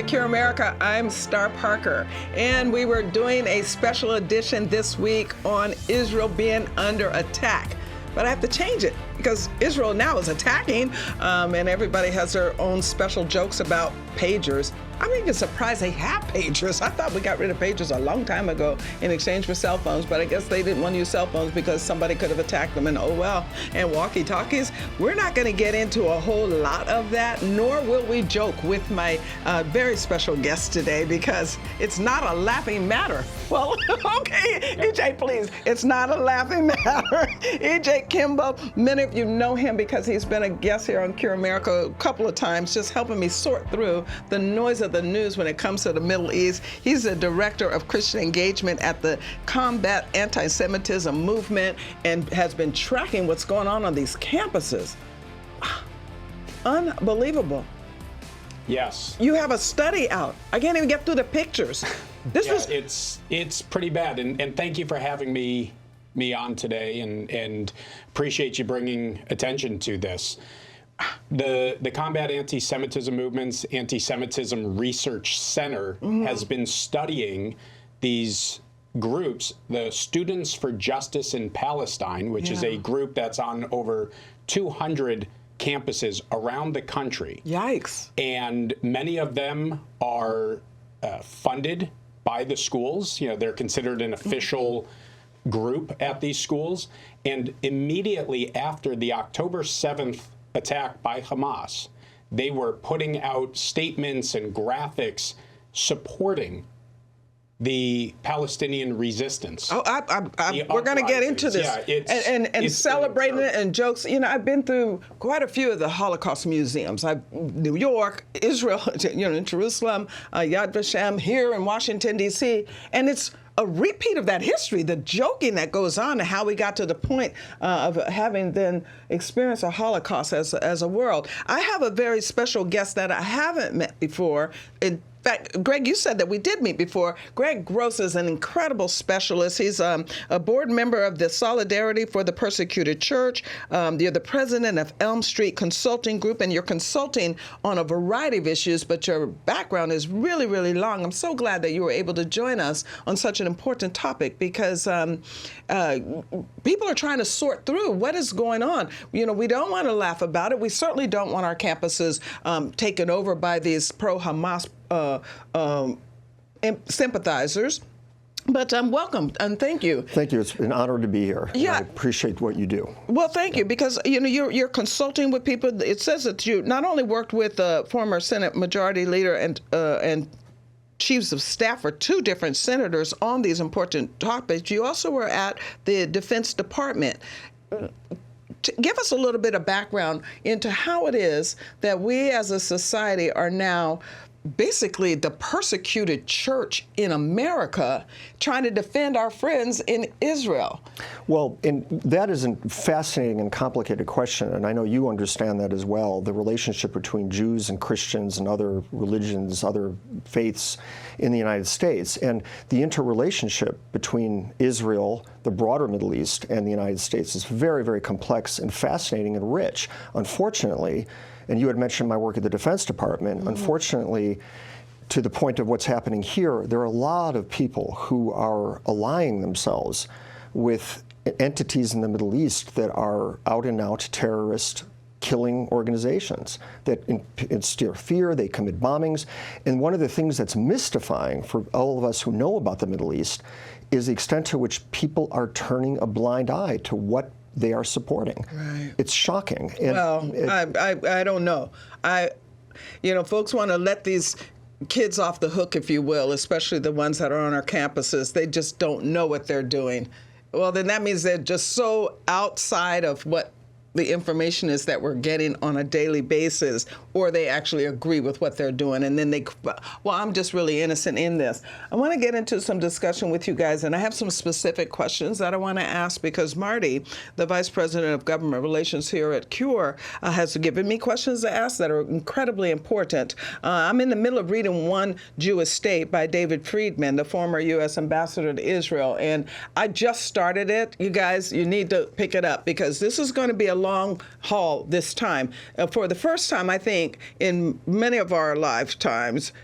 Cure America. I'm Star Parker, and we were doing a special edition this week on Israel being under attack. But I have to change it because Israel now is attacking, and everybody has their own special jokes about pagers. I'm even surprised they have pagers. I thought we got rid of pagers a long time ago in exchange for cell phones, but I guess they didn't want to use cell phones because somebody could have attacked them, and oh well. And walkie-talkies, we're not going to get into a whole lot of that, nor will we joke with my very special guest today because it's not a laughing matter. Well, okay, EJ, please. It's not a laughing matter. EJ Kimball, many of you know him because he's been a guest here on Cure America a couple of times, just helping me sort through the noise of the news when it comes to the Middle East. He's the director of Christian engagement at the Combat Anti-Semitism Movement and has been tracking what's going on these campuses. Unbelievable. Yes. You have a study out. I can't even get through the pictures. It's pretty bad, and thank you for having me on today, and appreciate you bringing attention to this. The Combat Anti-Semitism Movement's Anti-Semitism Research Center has been studying these groups, the Students for Justice in Palestine, which is a group that's on over 200 campuses around the country. Yikes. And many of them are funded by the schools. You know, they're considered an official group at these schools. And immediately after the October 7th attack by Hamas, they were putting out statements and graphics supporting the Palestinian resistance. Oh, we're going to get into this, and celebrating it and jokes. You know, I've been through quite a few of the Holocaust museums. New York, Israel, in Jerusalem, Yad Vashem, here in Washington, D.C., and it's a repeat of that history, the joking that goes on and how we got to the point of having then experienced a Holocaust as a world. I have a very special guest that I haven't met before. In fact, Greg, you said that we did meet before. Greg Gross is an incredible specialist. He's a board member of the Solidarity for the Persecuted Church. You're the president of Elm Street Consulting Group, and you're consulting on a variety of issues, but your background is really, really long. I'm so glad that you were able to join us on such an important topic because people are trying to sort through what is going on. You know, we don't want to laugh about it. We certainly don't want our campuses taken over by these pro-Hamas sympathizers. But welcome and thank you. Thank you. It's an honor to be here. Yeah. I appreciate what you do. Well, thank you, because you're consulting with people. It says that you not only worked with former Senate Majority Leader and chiefs of staff for two different senators on these important topics. You also were at the Defense Department. Give us a little bit of background into how it is that we as a society are now basically the persecuted church in America trying to defend our friends in Israel. Well, and that is a fascinating and complicated question, and I know you understand that as well, the relationship between Jews and Christians and other religions, other faiths in the United States, and the interrelationship between Israel, the broader Middle East, and the United States is very, very complex and fascinating and rich. Unfortunately, and you had mentioned my work at the Defense Department. Unfortunately, to the point of what's happening here, there are a lot of people who are allying themselves with entities in the Middle East that are out and out terrorist killing organizations that instill fear, they commit bombings. And one of the things that's mystifying for all of us who know about the Middle East is the extent to which people are turning a blind eye to what they are supporting. Right. It's shocking. And well, I don't know. Folks want to let these kids off the hook, if you will, especially the ones that are on our campuses. They just don't know what they're doing. Well, then that means they're just so outside of what the information is that we're getting on a daily basis, or they actually agree with what they're doing. And then I'm just really innocent in this. I want to get into some discussion with you guys, and I have some specific questions that I want to ask because Marty, the Vice President of Government Relations here at CURE, has given me questions to ask that are incredibly important. I'm in the middle of reading One Jewish State by David Friedman, the former U.S. ambassador to Israel, and I just started it. You guys, you need to pick it up because this is going to be a long haul this time. For the first time, I think, in many of our lifetimes,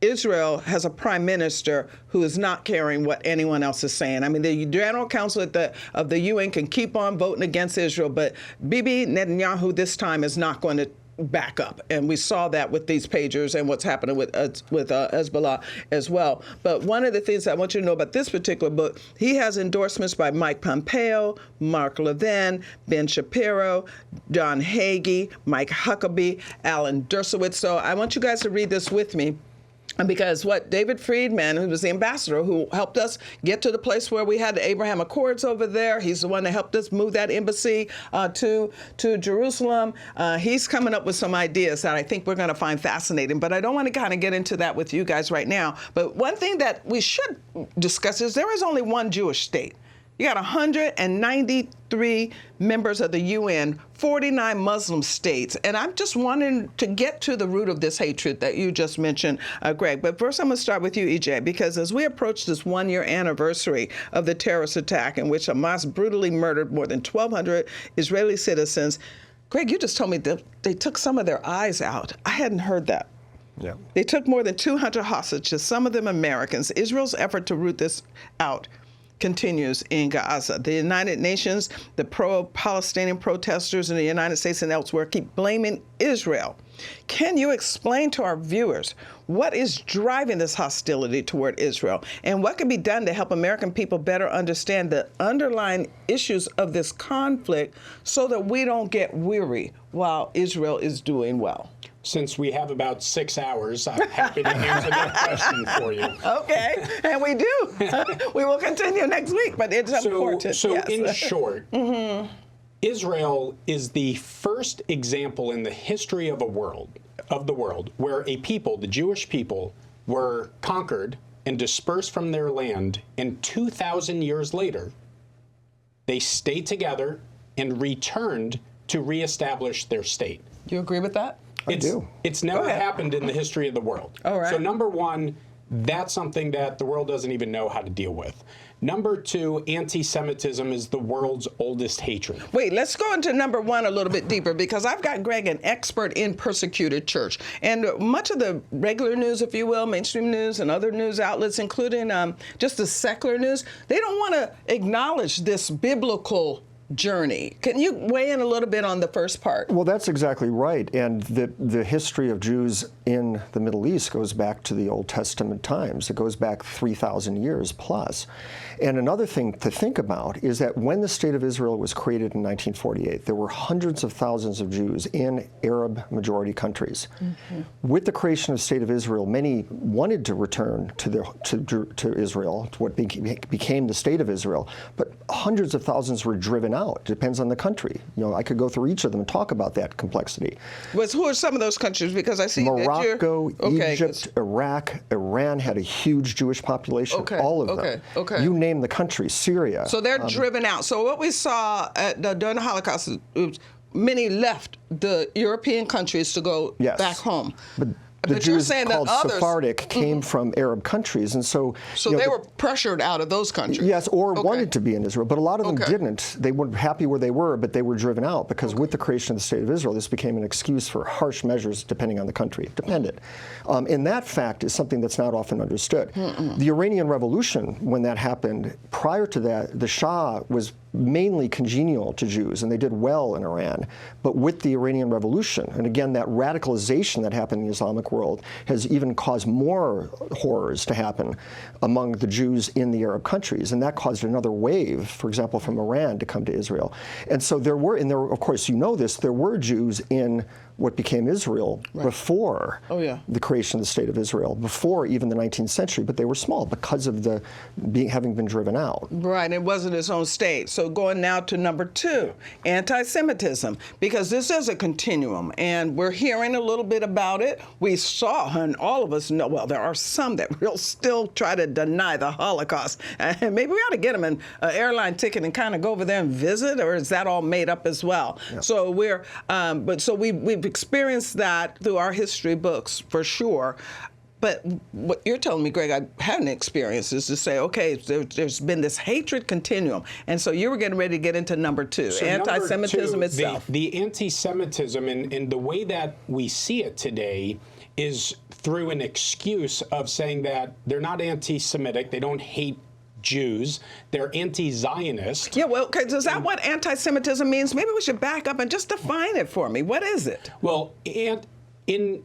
Israel has a prime minister who is not caring what anyone else is saying. I mean, the General Council of the UN can keep on voting against Israel, but Bibi Netanyahu this time is not going to back up. And we saw that with these pagers and what's happening with Hezbollah as well. But one of the things I want you to know about this particular book, he has endorsements by Mike Pompeo, Mark Levin, Ben Shapiro, John Hagee, Mike Huckabee, Alan Dershowitz. So I want you guys to read this with me. Because what David Friedman, who was the ambassador who helped us get to the place where we had the Abraham Accords over there, he's the one that helped us move that embassy to Jerusalem. He's coming up with some ideas that I think we're going to find fascinating. But I don't want to kind of get into that with you guys right now. But one thing that we should discuss is there is only one Jewish state. You got 193 members of the UN, 49 Muslim states. And I'm just wanting to get to the root of this hatred that you just mentioned, Greg. But first, I'm going to start with you, EJ, because as we approach this one-year anniversary of the terrorist attack in which Hamas brutally murdered more than 1,200 Israeli citizens, Greg, you just told me that they took some of their eyes out. I hadn't heard that. Yeah. They took more than 200 hostages, some of them Americans. Israel's effort to root this out continues in Gaza. The United Nations, the pro-Palestinian protesters in the United States and elsewhere keep blaming Israel. Can you explain to our viewers what is driving this hostility toward Israel and what can be done to help American people better understand the underlying issues of this conflict so that we don't get weary while Israel is doing well? Since we have about 6 hours, I'm happy to answer that question for you. Okay, and we do. We will continue next week, but it's important. So yes. in short, Israel is the first example in the history of the world where a people, the Jewish people, were conquered and dispersed from their land, and 2,000 years later, they stayed together and returned to reestablish their state. Do you agree with that? I do. It's never happened in the history of the world. All right. So number one, that's something that the world doesn't even know how to deal with. Number two, anti-Semitism is the world's oldest hatred. Wait, let's go into number one a little bit deeper, because I've got Greg, an expert in persecuted church. And much of the regular news, if you will, mainstream news and other news outlets, including just the secular news, they don't want to acknowledge this biblical journey. Can you weigh in a little bit on the first part? Well, that's exactly right. And the history of Jews in the Middle East goes back to the Old Testament times. It goes back 3,000 years plus. And another thing to think about is that when the State of Israel was created in 1948, there were hundreds of thousands of Jews in Arab-majority countries. With the creation of the State of Israel, many wanted to return to Israel, to what became the State of Israel, but hundreds of thousands were driven out. It depends on the country. You know, I could go through each of them and talk about that complexity. But who are some of those countries? Because I see Morocco, Egypt, Iraq, Iran had a huge Jewish population. All of them. You name the country, Syria. So they're driven out. So what we saw during the Holocaust, many left the European countries to go back home. But the Jews called Sephardic came from Arab countries, and so they were pressured out of those countries. Yes, or wanted to be in Israel, but a lot of them didn't. They weren't happy where they were, but they were driven out because with the creation of the State of Israel, this became an excuse for harsh measures depending on the country. And that fact is something that's not often understood. The Iranian Revolution, when that happened, prior to that, the Shah was mainly congenial to Jews, and they did well in Iran. But with the Iranian Revolution, and again, that radicalization that happened in the Islamic world has even caused more horrors to happen among the Jews in the Arab countries, and that caused another wave, for example, from Iran to come to Israel. And so there were, of course, you know this, there were Jews in what became Israel before the creation of the State of Israel, before even the 19th century, but they were small because of having been driven out. Right, it wasn't its own state. So going now to number two, anti-Semitism, because this is a continuum, and we're hearing a little bit about it. We saw, and all of us know, well, there are some that will still try to deny the Holocaust. And maybe we ought to get them an airline ticket and kind of go over there and visit, or is that all made up as well? So we've experienced that through our history books, for sure. But what you're telling me, Greg, I hadn't experienced is to say, okay, there's been this hatred continuum. And so you were getting ready to get into number two, So anti-Semitism number two, itself. The anti-Semitism and the way that we see it today is through an excuse of saying that they're not anti-Semitic, they don't hate Jews, they're anti-Zionist. Yeah, well, okay, is that what anti-Semitism means? Maybe we should back up and just define it for me. What is it? Well, in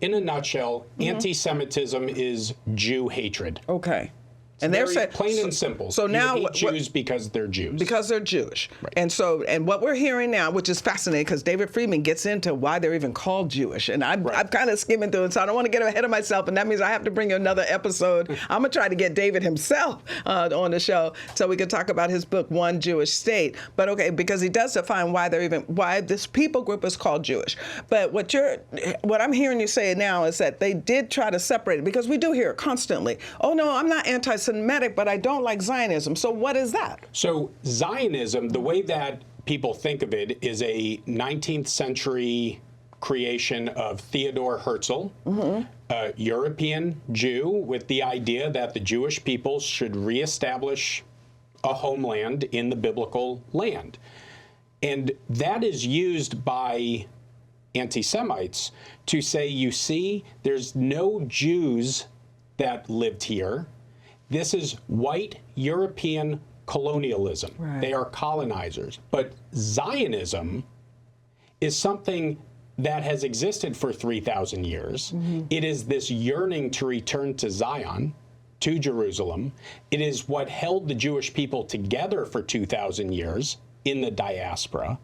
a nutshell, anti-Semitism is Jew hatred. Okay. And Very they're saying plain and simple. So now you hate Jews because they're Jews. Because they're Jewish. Right. And what we're hearing now, which is fascinating, because David Friedman gets into why they're even called Jewish. And I'm kind of skimming through it, so I don't want to get ahead of myself. And that means I have to bring you another episode. I'm going to try to get David himself on the show so we can talk about his book, One Jewish State. But okay, because he does define why this people group is called Jewish. But what I'm hearing you say now is that they did try to separate it, because we do hear it constantly. Oh no, I'm not anti-Semitic, but I don't like Zionism. So what is that? So Zionism, the way that people think of it, is a 19th century creation of Theodor Herzl, a European Jew, with the idea that the Jewish people should reestablish a homeland in the biblical land. And that is used by anti-Semites to say, you see, there's no Jews that lived here. This is white European colonialism. Right. They are colonizers. But Zionism is something that has existed for 3,000 years. It is this yearning to return to Zion, to Jerusalem. It is what held the Jewish people together for 2,000 years in the diaspora.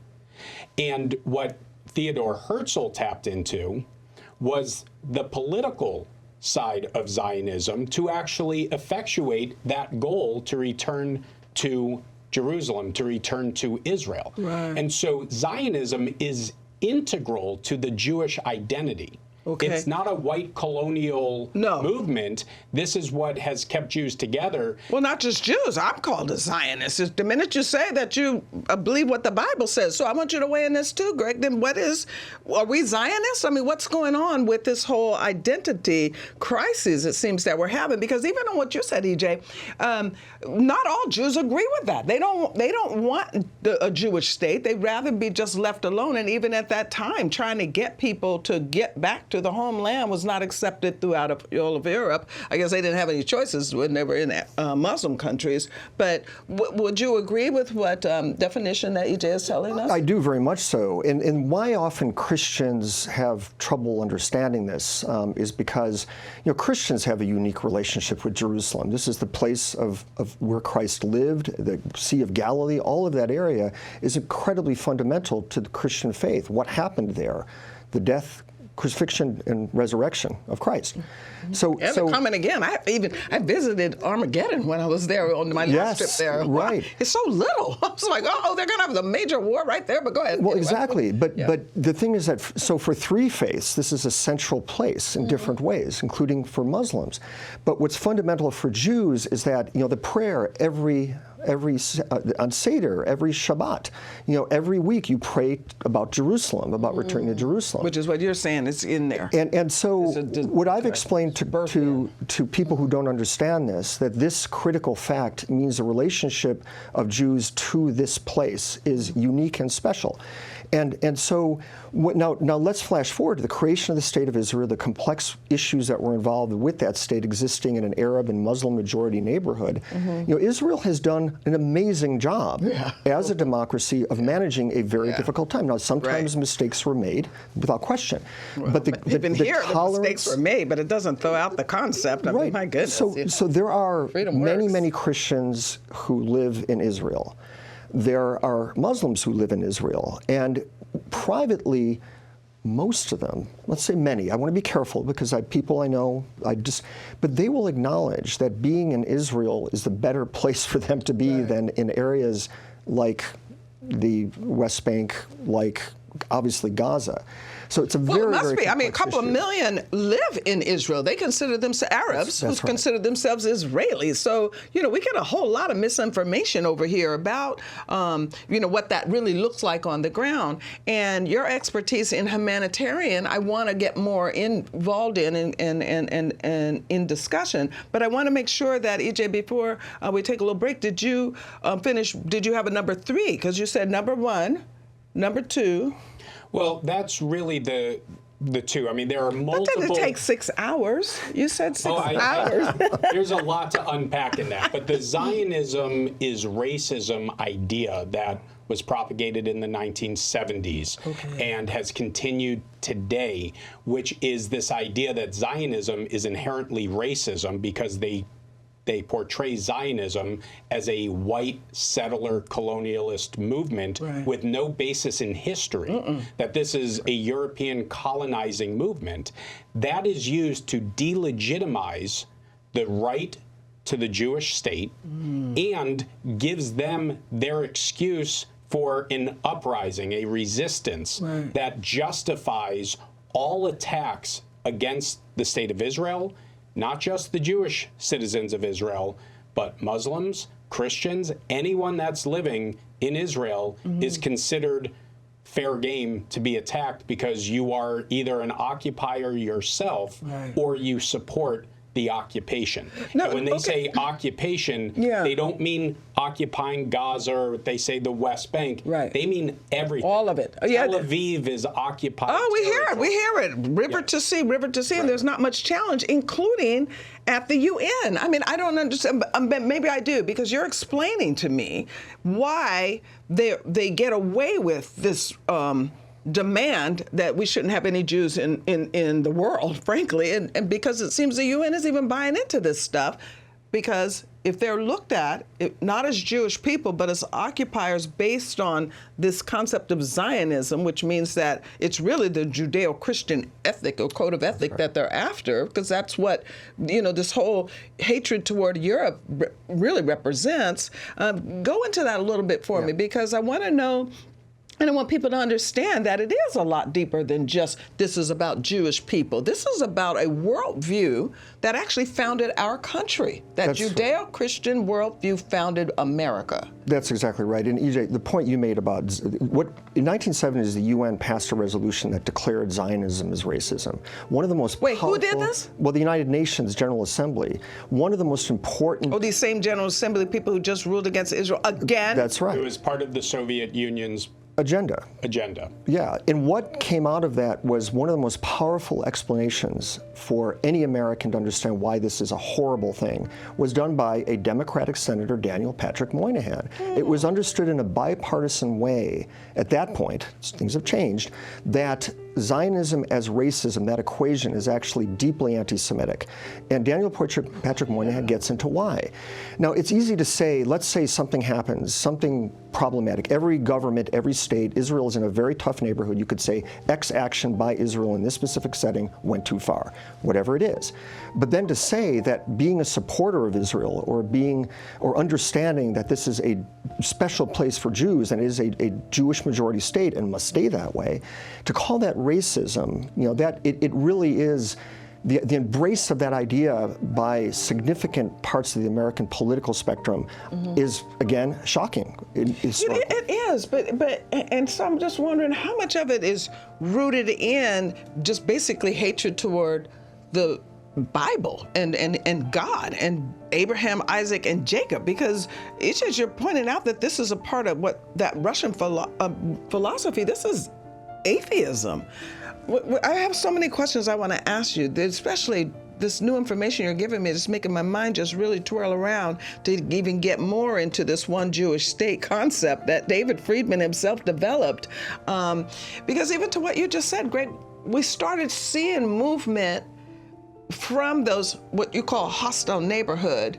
And what Theodor Herzl tapped into was the political side of Zionism to actually effectuate that goal to return to Jerusalem, to return to Israel. Right. And so Zionism is integral to the Jewish identity. Okay. It's not a white colonial movement. This is what has kept Jews together. Well, not just Jews. I'm called a Zionist. The minute you say that you believe what the Bible says. So I want you to weigh in this too, Greg. Then are we Zionists? I mean, what's going on with this whole identity crisis, it seems that we're having? Because even on what you said, EJ, not all Jews agree with that. They don't want a Jewish state. They'd rather be just left alone. And even at that time, trying to get people to get back to the homeland was not accepted throughout all of Europe. I guess they didn't have any choices when they were in Muslim countries. But would you agree with what definition that EJ is telling us? I do very much so. And why often Christians have trouble understanding this is because Christians have a unique relationship with Jerusalem. This is the place of where Christ lived, the Sea of Galilee. All of that area is incredibly fundamental to the Christian faith. What happened there? The death, crucifixion, and resurrection of Christ. So coming again. I visited Armageddon when I was there on my last trip there. Right. It's so little. I was like, oh, they're going to have the major war right there. But go ahead. Well, exactly. But the thing is that so for three faiths, this is a central place in different ways, including for Muslims. But what's fundamental for Jews is that the prayer on Seder, every Shabbat, every week you pray about Jerusalem, about returning to Jerusalem. Which is what you're saying, it's in there. And so what I've explained to people who don't understand this, that this critical fact means the relationship of Jews to this place is unique and special. And so now let's flash forward to the creation of the State of Israel, the complex issues that were involved with that state existing in an Arab and Muslim majority neighborhood. Israel has done an amazing job as a democracy of managing a very difficult time. Now, sometimes mistakes were made, without question. Well, but the tolerance, mistakes were made, but it doesn't throw out the concept. I mean, my goodness. So there are many Christians who live in Israel. There are Muslims who live in Israel, and privately, most of them, let's say many, I want to be careful because people I know, but they will acknowledge that being in Israel is the better place for them to be than in areas like the West Bank, like obviously Gaza. So it's a Well, very, it must very be. I mean, a complex couple issue. of million live in Israel. They consider themselves Arabs That's who right. consider themselves Israelis. So, we get a whole lot of misinformation over here about, what that really looks like on the ground. And your expertise in humanitarian, I want to get more involved in and in discussion. But I want to make sure that, EJ, before we take a little break, did you finish? Did you have a number 3? Because you said number 1, number 2. Well, that's really the 2. I mean, there are multiple. That doesn't take 6 hours. You said 6 hours. There's a lot to unpack in that. But the Zionism is racism idea that was propagated in the 1970s and has continued today, which is this idea that Zionism is inherently racism because they portray Zionism as a white settler colonialist movement with no basis in history, that this is a European colonizing movement. That is used to delegitimize the right to the Jewish state and gives them their excuse for an uprising, a resistance that justifies all attacks against the state of Israel, not just the Jewish citizens of Israel, but Muslims, Christians, anyone that's living in Israel is considered fair game to be attacked because you are either an occupier yourself or you support the occupation. No, and when they say occupation, they don't mean occupying Gaza or they say the West Bank. They mean everything. All of it. Tel Aviv is occupied. Oh, we hear it. River to sea, and there's not much challenge, including at the UN. I mean, I don't understand, but maybe I do, because you're explaining to me why they get away with this demand that we shouldn't have any Jews in the world, frankly, and because it seems the UN is even buying into this stuff, because if they're looked at not as Jewish people, but as occupiers based on this concept of Zionism, which means that it's really the Judeo-Christian ethic or code of ethic that they're after, because that's what, this whole hatred toward Europe really represents. Go into that a little bit for me, because I want to know, and I want people to understand that it is a lot deeper than just this is about Jewish people. This is about a worldview that actually founded our country. That Judeo-Christian worldview founded America. That's exactly right. And EJ, the point you made about what in 1970s the UN passed a resolution that declared Zionism as racism. One of the most powerful, who did this? Well, the United Nations General Assembly. One of the most important. Oh, these same General Assembly people who just ruled against Israel again. That's right. It was part of the Soviet Union's agenda. Yeah, and what came out of that was one of the most powerful explanations for any American to understand why this is a horrible thing was done by a Democratic Senator, Daniel Patrick Moynihan. It was understood in a bipartisan way at that point, things have changed, that Zionism as racism, that equation is actually deeply anti-Semitic. And Daniel Patrick Moynihan gets into why. Now, it's easy to say, let's say something happens, something problematic. Every government, every state, Israel is in a very tough neighborhood. You could say X action by Israel in this specific setting went too far, whatever it is. But then to say that being a supporter of Israel or understanding that this is a special place for Jews and is a Jewish majority state and must stay that way, to call that racism, that it really is the embrace of that idea by significant parts of the American political spectrum is, again, shocking. It is, but so I'm just wondering how much of it is rooted in just basically hatred toward the Bible and God and Abraham, Isaac, and Jacob, because it's just you're pointing out that this is a part of what that Russian philosophy. This is atheism. I have so many questions I want to ask you, especially this new information you're giving me is making my mind just really twirl around to even get more into this one Jewish state concept that David Friedman himself developed. Because even to what you just said, Greg, we started seeing movement from those, what you call hostile neighborhood,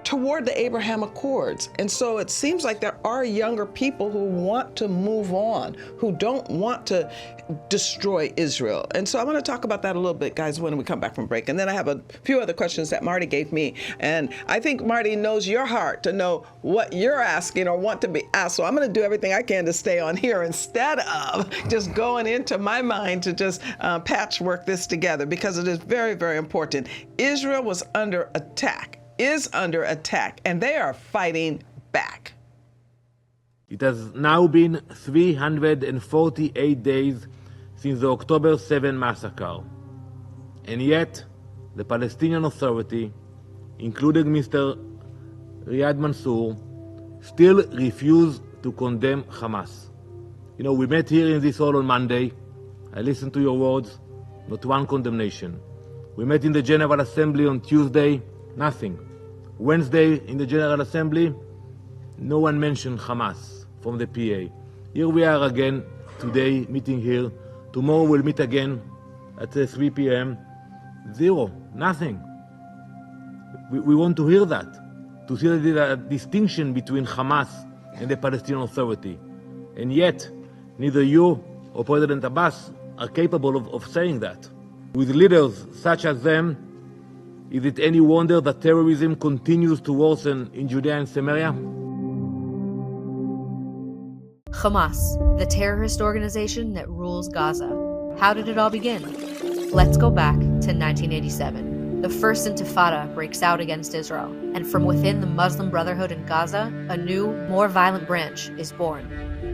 toward the Abraham Accords. And so it seems like there are younger people who want to move on, who don't want to destroy Israel. And so I want to talk about that a little bit, guys, when we come back from break. And then I have a few other questions that Marty gave me. And I think Marty knows your heart to know what you're asking or want to be asked. So I'm going to do everything I can to stay on here instead of just going into my mind to just patchwork this together, because it is very, very important. Israel was under attack. Is under attack, and they are fighting back. It has now been 348 days since the October 7 massacre, and yet the Palestinian Authority, including Mr. Riyad Mansour, still refuse to condemn Hamas. You know, we met here in this hall on Monday. I listened to your words, not one condemnation. We met in the General Assembly on Tuesday, nothing. Wednesday in the General Assembly, no one mentioned Hamas from the PA. Here we are again today, meeting here. Tomorrow we'll meet again at 3 p.m. Zero, nothing. We want to hear that, to see the distinction between Hamas and the Palestinian Authority. And yet, neither you or President Abbas are capable of saying that. With leaders such as them, is it any wonder that terrorism continues to worsen in Judea and Samaria? Hamas, the terrorist organization that rules Gaza. How did it all begin? Let's go back to 1987. The first Intifada breaks out against Israel, and from within the Muslim Brotherhood in Gaza, a new, more violent branch is born.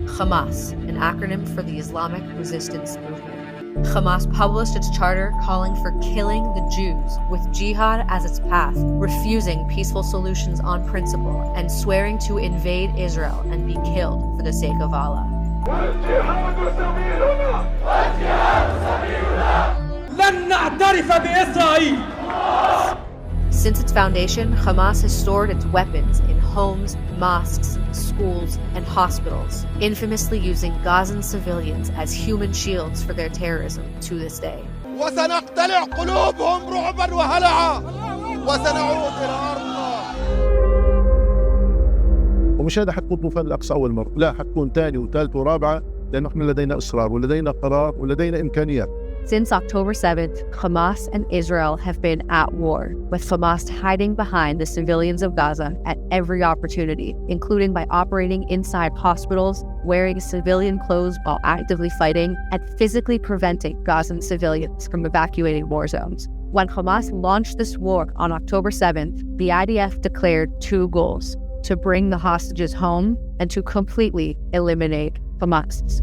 Hamas, an acronym for the Islamic Resistance Movement. Hamas published its charter calling for killing the Jews, with jihad as its path, refusing peaceful solutions on principle, and swearing to invade Israel and be killed for the sake of Allah. Since its foundation, Hamas has stored its weapons in homes, mosques, schools, and hospitals, infamously using Gazan civilians as human shields for their terrorism to this day. وسنقتلع قلوبهم رعبا وهلعا وسنعود إلى أرضنا. ومش هذا حتكون طوفان الأقصى أول مرة، لا حتكون ثاني وثالث ورابعة، لأنه إحنا لدينا إصرار ولدينا قرار ولدينا إمكانيات. Since October 7th, Hamas and Israel have been at war, with Hamas hiding behind the civilians of Gaza at every opportunity, including by operating inside hospitals, wearing civilian clothes while actively fighting, and physically preventing Gazan civilians from evacuating war zones. When Hamas launched this war on October 7th, the IDF declared two goals: to bring the hostages home and to completely eliminate Hamas.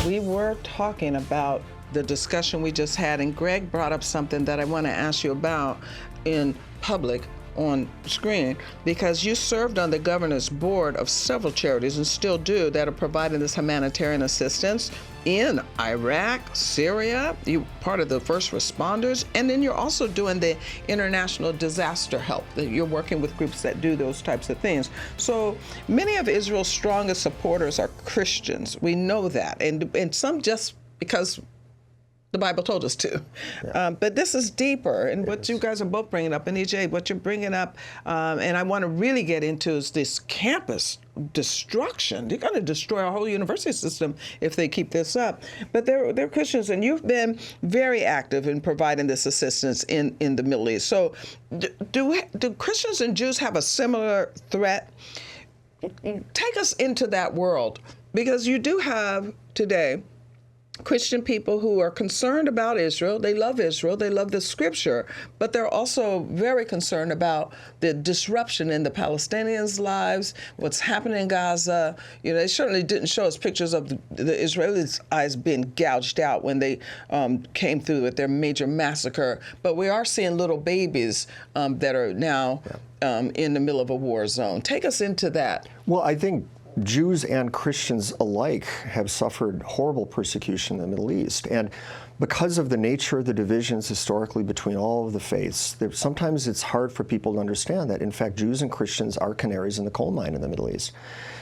We were talking about the discussion we just had, and Greg brought up something that I want to ask you about in public on screen, because you served on the governor's board of several charities, and still do, that are providing this humanitarian assistance in Iraq, Syria. You're part of the first responders, and then you're also doing the international disaster help. That you're working with groups that do those types of things. So many of Israel's strongest supporters are Christians. We know that, and some just because the Bible told us to. Yeah. But this is deeper, and what you guys are both bringing up, and EJ, what you're bringing up, and I want to really get into, is this campus destruction. They're going to destroy our whole university system if they keep this up. But they're Christians, and you've been very active in providing this assistance in the Middle East. So do Christians and Jews have a similar threat? Take us into that world, because you do have today Christian people who are concerned about Israel. They love the scripture, but they're also very concerned about the disruption in the Palestinians' lives, what's happening in Gaza. You know, they certainly didn't show us pictures of the Israelis' eyes being gouged out when they came through with their major massacre, but we are seeing little babies that are now in the middle of a war zone. Take us into that. Well, I think Jews and Christians alike have suffered horrible persecution in the Middle East. And because of the nature of the divisions historically between all of the faiths, sometimes it's hard for people to understand that, in fact, Jews and Christians are canaries in the coal mine in the Middle East.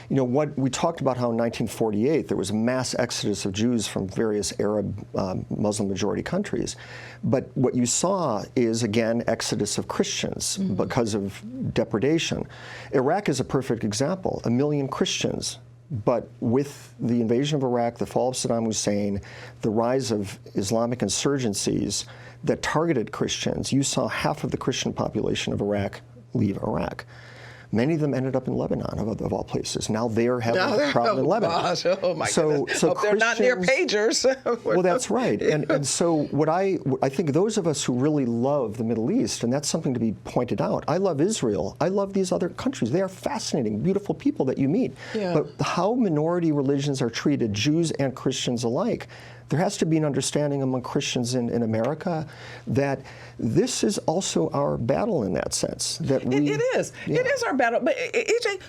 You know, what we talked about how in 1948 there was a mass exodus of Jews from various Arab Muslim-majority countries. But what you saw is, again, exodus of Christians because of depredation. Iraq is a perfect example. 1 million Christians. But with the invasion of Iraq, the fall of Saddam Hussein, the rise of Islamic insurgencies that targeted Christians, you saw half of the Christian population of Iraq leave Iraq. Many of them ended up in Lebanon, of all places. Now they're having a problem in Lebanon. Gosh, oh my goodness. Hope they're not near pagers. Well, that's right. And so what I think those of us who really love the Middle East, and that's something to be pointed out. I love Israel. I love these other countries. They are fascinating, beautiful people that you meet. Yeah. But how minority religions are treated, Jews and Christians alike, there has to be an understanding among Christians in America that this is also our battle in that sense. That it is. Yeah. It is our battle. But EJ,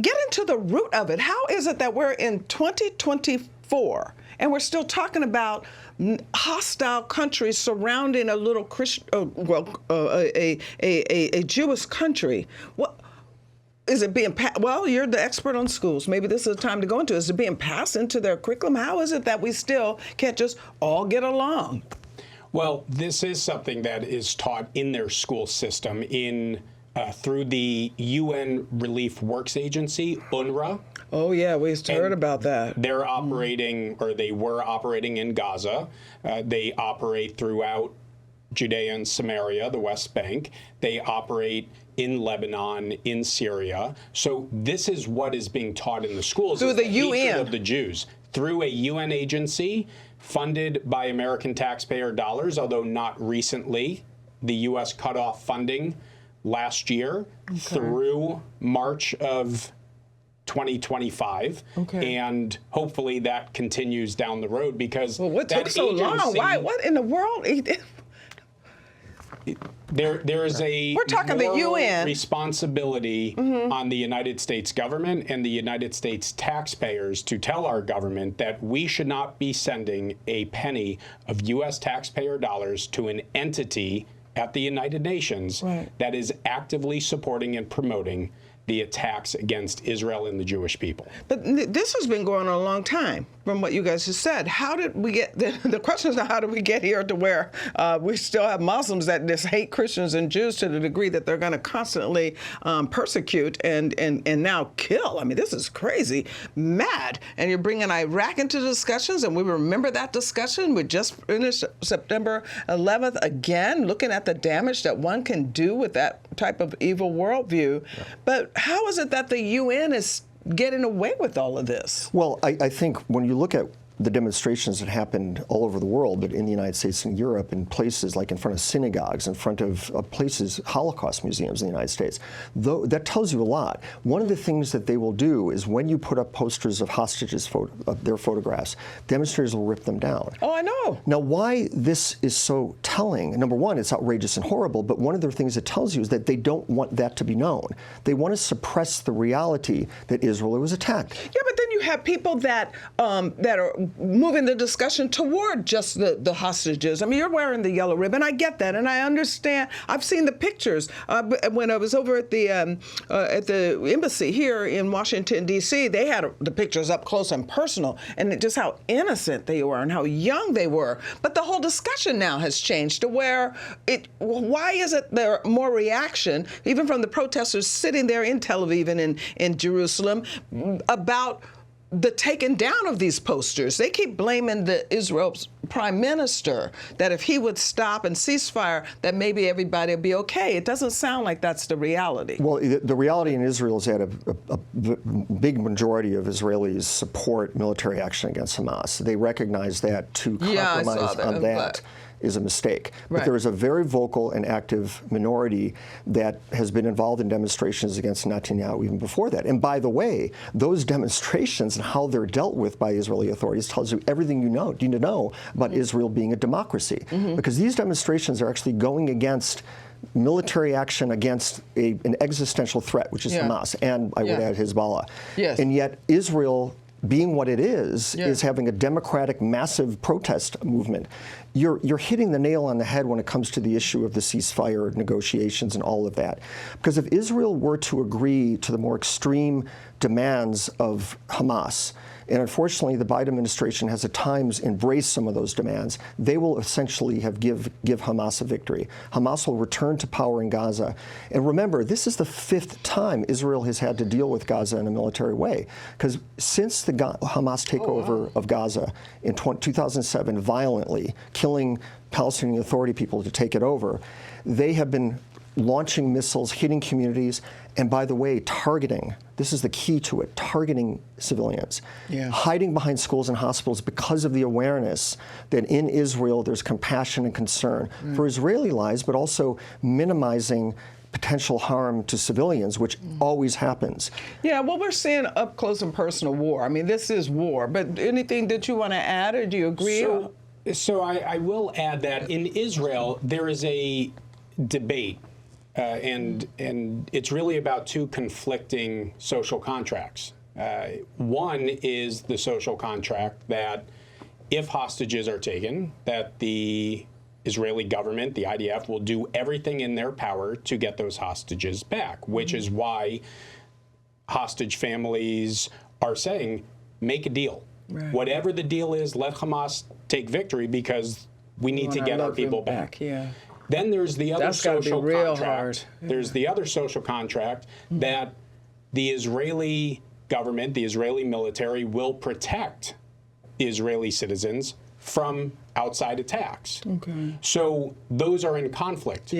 get into the root of it. How is it that we're in 2024 and we're still talking about hostile countries surrounding a little Christian, a Jewish country? What? Is it being well, you're the expert on schools. Maybe this is the time to go into it. Is it being passed into their curriculum? How is it that we still can't just all get along? Well, this is something that is taught in their school system through the UN Relief Works Agency, UNRWA. Oh, yeah, we heard about that. They're operating, or they were operating in Gaza. They operate throughout Judea and Samaria, the West Bank. They operate in Lebanon, in Syria. So this is what is being taught in the schools. Through the UN. Of the Jews. Through a UN agency funded by American taxpayer dollars, although not recently. The U.S. cut off funding last year through March of 2025. And hopefully that continues down the road because what took so long? Why? What in the world? There is a We're talking the UN responsibility on the United States government and the United States taxpayers to tell our government that we should not be sending a penny of U.S. taxpayer dollars to an entity at the United Nations that is actively supporting and promoting the attacks against Israel and the Jewish people. But this has been going on a long time, from what you guys just said. How did we get, the question is how did we get here to where we still have Muslims that just hate Christians and Jews to the degree that they're going to constantly persecute and now kill? I mean, this is crazy, mad. And you're bringing Iraq into discussions, and we remember that discussion. We just finished September 11th again, looking at the damage that one can do with that type of evil worldview. Yeah. But how is it that the UN is getting away with all of this? Well, I think when you look at the demonstrations that happened all over the world, but in the United States and Europe, in places like in front of synagogues, in front of places, Holocaust museums in the United States, that tells you a lot. One of the things that they will do is when you put up posters of hostages, of their photographs, demonstrators will rip them down. Oh, I know. Now, why this is so telling, number one, it's outrageous and horrible, but one of the things it tells you is that they don't want that to be known. They want to suppress the reality that Israel was attacked. Yeah, but then you have people that are moving the discussion toward just the hostages. I mean, you're wearing the yellow ribbon. I get that, and I understand. I've seen the pictures when I was over at the embassy here in Washington, D.C. They had the pictures up close and personal, and just how innocent they were and how young they were. But the whole discussion now has changed to where why is it there more reaction, even from the protesters sitting there in Tel Aviv and in Jerusalem, about the taking down of these posters? They keep blaming the Israel's prime minister that if he would stop and ceasefire, that maybe everybody would be okay. It doesn't sound like that's the reality. Well, the reality in Israel is that a big majority of Israelis support military action against Hamas. They recognize that to compromise on that is a mistake. But there is a very vocal and active minority that has been involved in demonstrations against Netanyahu even before that. And by the way, those demonstrations and how they're dealt with by Israeli authorities tells you everything you need to know about Israel being a democracy. Because these demonstrations are actually going against military action against an existential threat, which is Hamas, and I would add Hezbollah. Yes. And yet Israel being what it is having a democratic, massive protest movement. You're hitting the nail on the head when it comes to the issue of the ceasefire negotiations and all of that. Because if Israel were to agree to the more extreme demands of Hamas, and unfortunately the Biden administration has at times embraced some of those demands, they will essentially give Hamas a victory. Hamas will return to power in Gaza. And remember, this is the 5th time Israel has had to deal with Gaza in a military way. Because since the Hamas takeover of Gaza in 2007, violently killing Palestinian Authority people to take it over, they have been launching missiles, hitting communities, and by the way, targeting, this is the key to it, targeting civilians, hiding behind schools and hospitals because of the awareness that in Israel there's compassion and concern for Israeli lives, but also minimizing potential harm to civilians, which always happens. Yeah, well, we're seeing up close and personal war. I mean, this is war, but anything that you want to add, or do you agree? So I will add that in Israel, there is a debate and it's really about 2 conflicting social contracts. One is the social contract that if hostages are taken, that the Israeli government, the IDF, will do everything in their power to get those hostages back, which is why hostage families are saying, make a deal. Right. Whatever the deal is, let Hamas take victory because we need to get our people back. Then there's the other social contract. There's the other social contract that the Israeli government, the Israeli military, will protect Israeli citizens from outside attacks. So those are in conflict.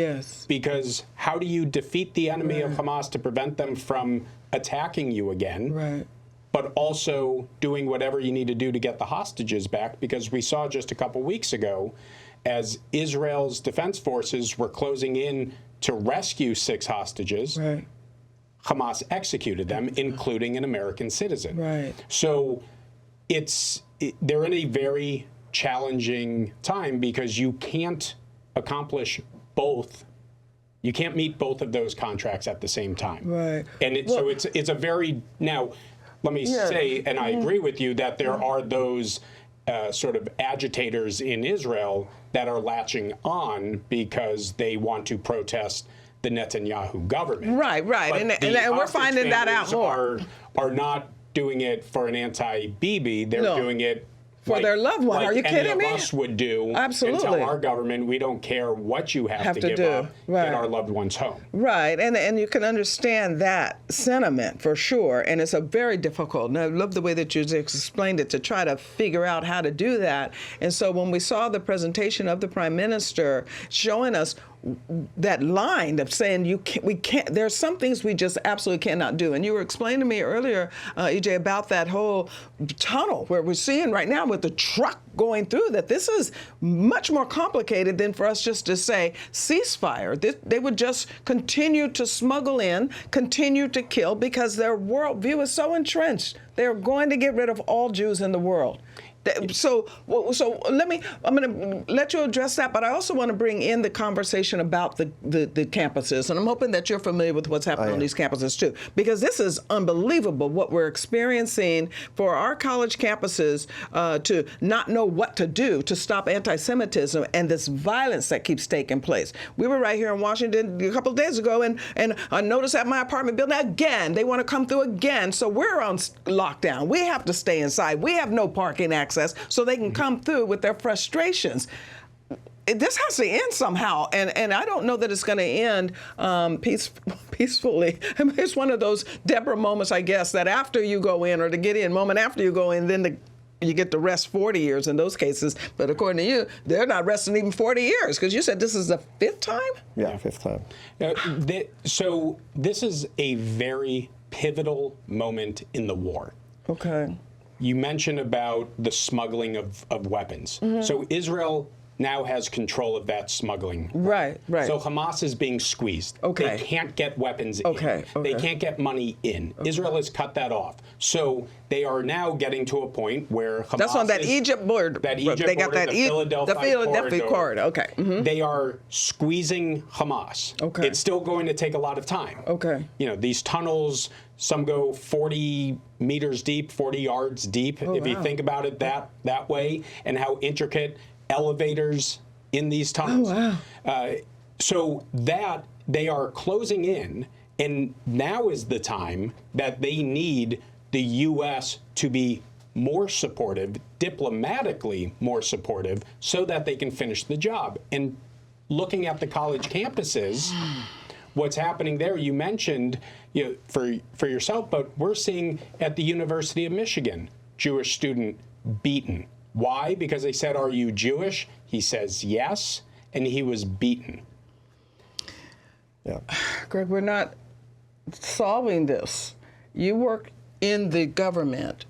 Because how do you defeat the enemy of Hamas to prevent them from attacking you again? But also doing whatever you need to do to get the hostages back, because we saw just a couple weeks ago, as Israel's defense forces were closing in to rescue 6 hostages, Hamas executed them, including an American citizen. So they're in a very challenging time because you can't accomplish both. You can't meet both of those contracts at the same time. And so it's a very, now, let me say, and I agree with you, that there are those sort of agitators in Israel that are latching on because they want to protest the Netanyahu government. But and we're finding that out more. Are not doing it for an anti-Bibi. They're doing it for their loved one. Are you kidding me? Any of us would do. And tell our government, we don't care what you have to give up, get our loved ones home. And you can understand that sentiment for sure. And it's a very difficult, and I love the way that you explained it, to try to figure out how to do that. And so when we saw the presentation of the Prime Minister showing us that line of saying we can't, there's some things we just absolutely cannot do. And you were explaining to me earlier, EJ, about that whole tunnel where we're seeing right now with the truck going through, that this is much more complicated than for us just to say ceasefire. They would just continue to smuggle in, continue to kill, because their worldview is so entrenched. They're going to get rid of all Jews in the world. So I'm going to let you address that, but I also want to bring in the conversation about the campuses, and I'm hoping that you're familiar with what's happening on these campuses too, because this is unbelievable what we're experiencing for our college campuses to not know what to do to stop anti-Semitism and this violence that keeps taking place. We were right here in Washington a couple of days ago, and I noticed at my apartment building again, they want to come through again, so we're on lockdown. We have to stay inside. We have no parking access, so they can come through with their frustrations. This has to end somehow, and I don't know that it's going to end peacefully. I mean, it's one of those Deborah moments, I guess, that after you go in, or the Gideon moment after you go in, then you get to rest 40 years in those cases. But according to you, they're not resting even 40 years, because you said this is the 5th time? Yeah, 5th time. So this is a very pivotal moment in the war. Okay. You mentioned about the smuggling of weapons. So Israel now has control of that smuggling. Right. So Hamas is being squeezed. Okay. They can't get weapons Okay. in. They can't get money in. Israel has cut that off. So they are now getting to a point where Hamas That's on that Egypt border. That Egypt they got border, that the Philadelphia corridor. Okay. Mm-hmm. They are squeezing Hamas. Okay. It's still going to take a lot of time. Okay. You know, these tunnels, some go 40 meters deep, 40 yards deep, if you think about it that way, and how intricate elevators in these tunnels. Oh, wow. So that they are closing in, and now is the time that they need the U.S. to be more supportive, diplomatically more supportive, so that they can finish the job. And looking at the college campuses, what's happening there, you mentioned, you know, for yourself, but we're seeing at the University of Michigan, Jewish student beaten. Why? Because they said, "Are you Jewish?" He says yes, and he was beaten. Yeah. Greg, we're not solving this. You work in the government,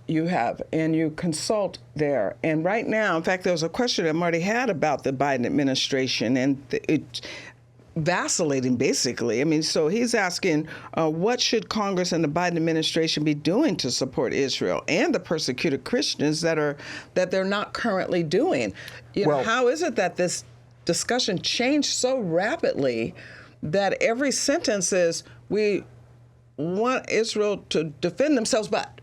and you consult there. And right now, in fact, there was a question that Marty had about the Biden administration, and it vacillating, basically. I mean, so he's asking, what should Congress and the Biden administration be doing to support Israel and the persecuted Christians that they're not currently doing? You know, how is it that this discussion changed so rapidly that every sentence is, we want Israel to defend themselves, but...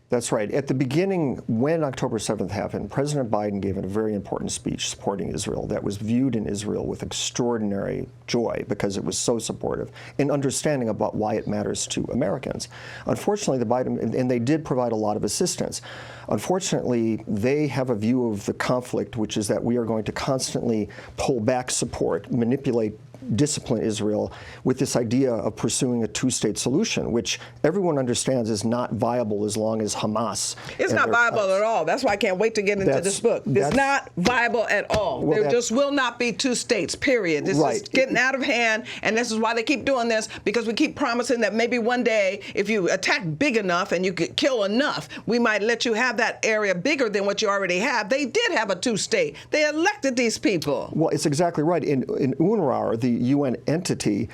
That's right. At the beginning, when October 7th happened, President Biden gave a very important speech supporting Israel that was viewed in Israel with extraordinary joy because it was so supportive and understanding about why it matters to Americans. Unfortunately, the Biden, and they did provide a lot of assistance. Unfortunately, they have a view of the conflict, which is that we are going to constantly pull back support, manipulate, discipline Israel with this idea of pursuing a two-state solution, which everyone understands is not viable as long as Hamas. It's not viable at all. That's why I can't wait to get into this book. It's not viable at all. Well, there just will not be two states, period. This is getting out of hand, and this is why they keep doing this, because we keep promising that maybe one day, if you attack big enough and you could kill enough, we might let you have that area bigger than what you already have. They did have a two-state. They elected these people. Well, it's exactly right. In UNRWA, the UN entity,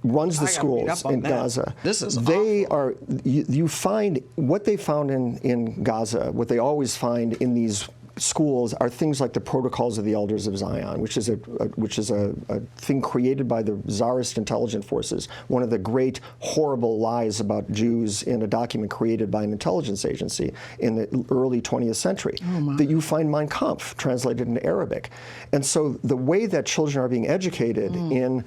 runs the schools in Gaza. This is they awful. Are you find what they found in Gaza, what they always find in these schools are things like the Protocols of the Elders of Zion, which is a thing created by the Tsarist intelligence forces, one of the great horrible lies about Jews in a document created by an intelligence agency in the early 20th century. That you find Mein Kampf translated into Arabic. And so the way that children are being educated in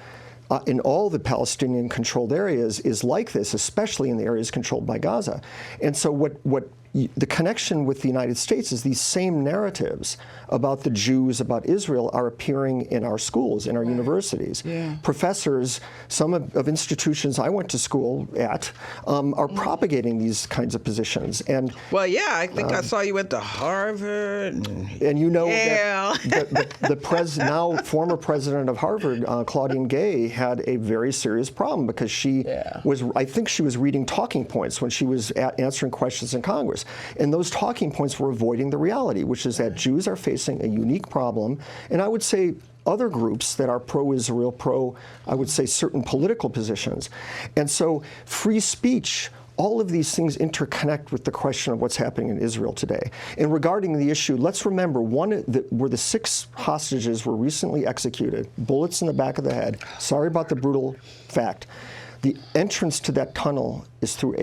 all the Palestinian-controlled areas is like this, especially in the areas controlled by Gaza. And so what the connection with the United States is these same narratives about the Jews, about Israel, are appearing in our schools, in our universities. Professors, some of institutions I went to school at, are propagating these kinds of positions. And well, yeah, I think I saw you went to Harvard. And you know that the now former president of Harvard, Claudine Gay, had a very serious problem because she was, I think she was reading talking points when she was answering questions in Congress. And those talking points were avoiding the reality, which is that Jews are facing a unique problem. And I would say other groups that are pro-Israel, I would say, certain political positions. And so free speech, all of these things interconnect with the question of what's happening in Israel today. And regarding the issue, let's remember where the 6 hostages were recently executed, bullets in the back of the head. Sorry about the brutal fact. The entrance to that tunnel is through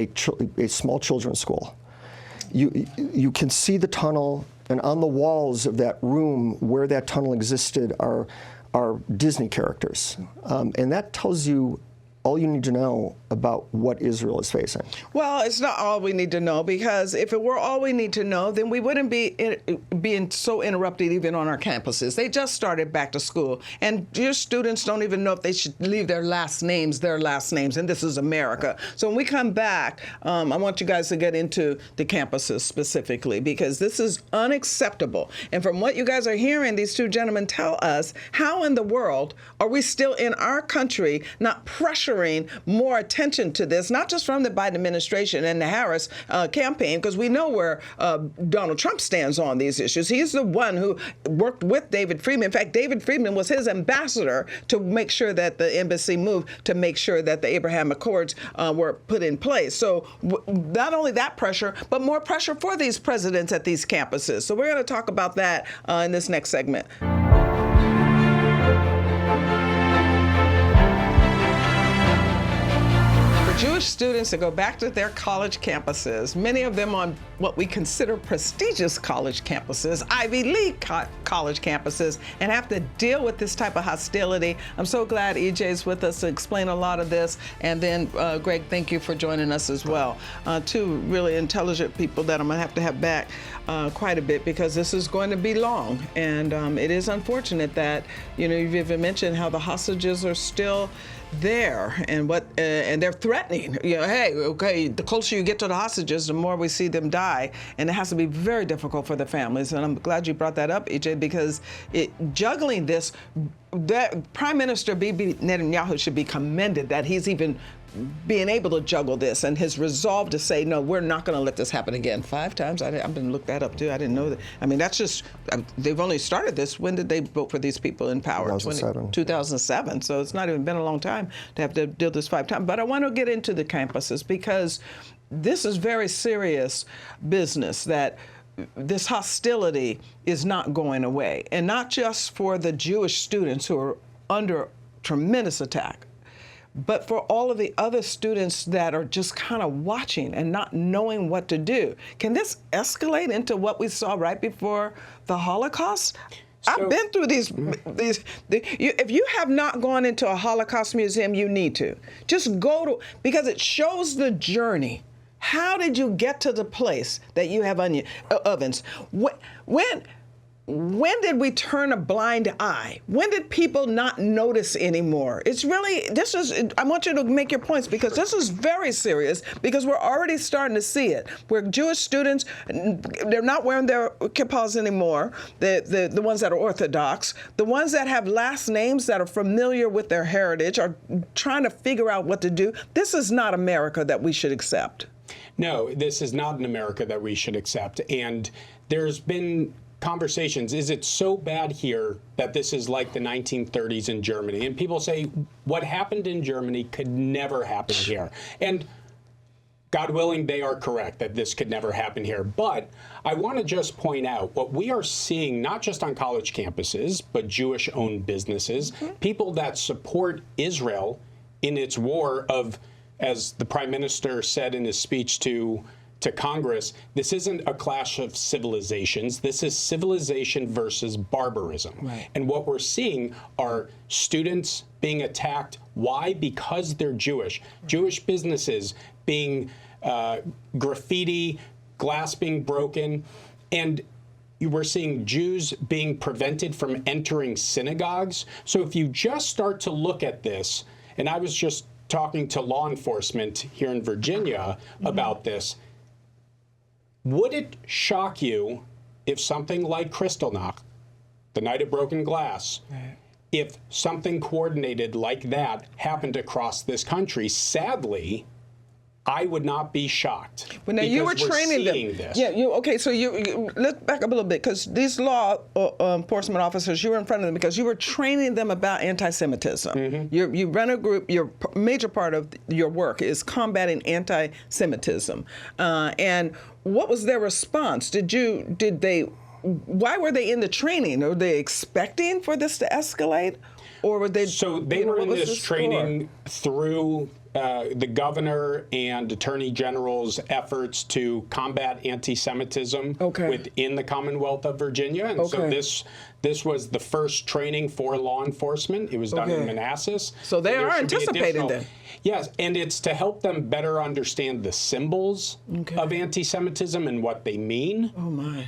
a small children's school. You can see the tunnel, and on the walls of that room where that tunnel existed are Disney characters. And that tells you all you need to know about what Israel is facing. Well, it's not all we need to know, because if it were all we need to know, then we wouldn't be being so interrupted even on our campuses. They just started back to school, and your students don't even know if they should leave their last names, and this is America. So when we come back, I want you guys to get into the campuses specifically, because this is unacceptable. And from what you guys are hearing these two gentlemen tell us, how in the world are we still in our country not pressuring considering more attention to this, not just from the Biden administration and the Harris campaign, because we know where Donald Trump stands on these issues. He's the one who worked with David Friedman. In fact, David Friedman was his ambassador to make sure that the embassy moved to make sure that the Abraham Accords were put in place. So not only that pressure, but more pressure for these presidents at these campuses. So we're going to talk about that in this next segment. Jewish students to go back to their college campuses, many of them on what we consider prestigious college campuses, Ivy League college campuses, and have to deal with this type of hostility. I'm so glad EJ's with us to explain a lot of this. And then, Greg, thank you for joining us as well. Two really intelligent people that I'm going to have back quite a bit, because this is going to be long. And it is unfortunate that, you've even mentioned how the hostages are still there, and and they're threatening. Hey, okay, the closer you get to the hostages, the more we see them die, and it has to be very difficult for the families. And I'm glad you brought that up, EJ, because juggling this, that Prime Minister Bibi Netanyahu should be commended that he's even being able to juggle this, and his resolve to say, no, we're not going to let this happen again. 5 times. I've been looked that up too. I didn't know that. I mean, that's just, they've only started this. When did they vote for these people in power? 2007. So it's not even been a long time to have to deal with this 5 times. But I want to get into the campuses, because this is very serious business, that this hostility is not going away. And not just for the Jewish students who are under tremendous attack, but for all of the other students that are just kind of watching and not knowing what to do. Can this escalate into what we saw right before the Holocaust? I've been through these. If you have not gone into a Holocaust museum, you need to. Just go to, because it shows the journey. How did you get to the place that you have ovens? When did we turn a blind eye? When did people not notice anymore? It's really, I want you to make your points, because this is very serious, because we're already starting to see it. Where Jewish students, they're not wearing their kippas anymore, the ones that are Orthodox. The ones that have last names that are familiar with their heritage are trying to figure out what to do. This is not America that we should accept. No, this is not an America that we should accept. And there's been conversations, is it so bad here that this is like the 1930s in Germany? And people say what happened in Germany could never happen here. And God willing, they are correct that this could never happen here. But I want to just point out what we are seeing, not just on college campuses, but Jewish-owned businesses, people that support Israel in its war of, as the Prime Minister said in his speech to Congress, this isn't a clash of civilizations. This is civilization versus barbarism. Right. And what we're seeing are students being attacked. Why? Because they're Jewish. Jewish businesses being graffiti, glass being broken, and we're seeing Jews being prevented from entering synagogues. So if you just start to look at this, and I was just talking to law enforcement here in Virginia about this, would it shock you if something like Kristallnacht, the night of broken glass, if something coordinated like that happened across this country? Sadly, I would not be shocked. Well, now you were training them. This. Yeah. Okay. So let's back up a little bit, because these law enforcement officers, you were in front of them because you were training them about anti-Semitism. You run a group. Your major part of your work is combating anti-Semitism. And what was their response? Why were they in the training? Were they expecting for this to escalate, or were they? So they were in this training through the governor and attorney general's efforts to combat anti-Semitism within the Commonwealth of Virginia. And so this was the first training for law enforcement. It was done in Manassas. So they are anticipating that. Yes, and it's to help them better understand the symbols of anti-Semitism and what they mean. Oh my.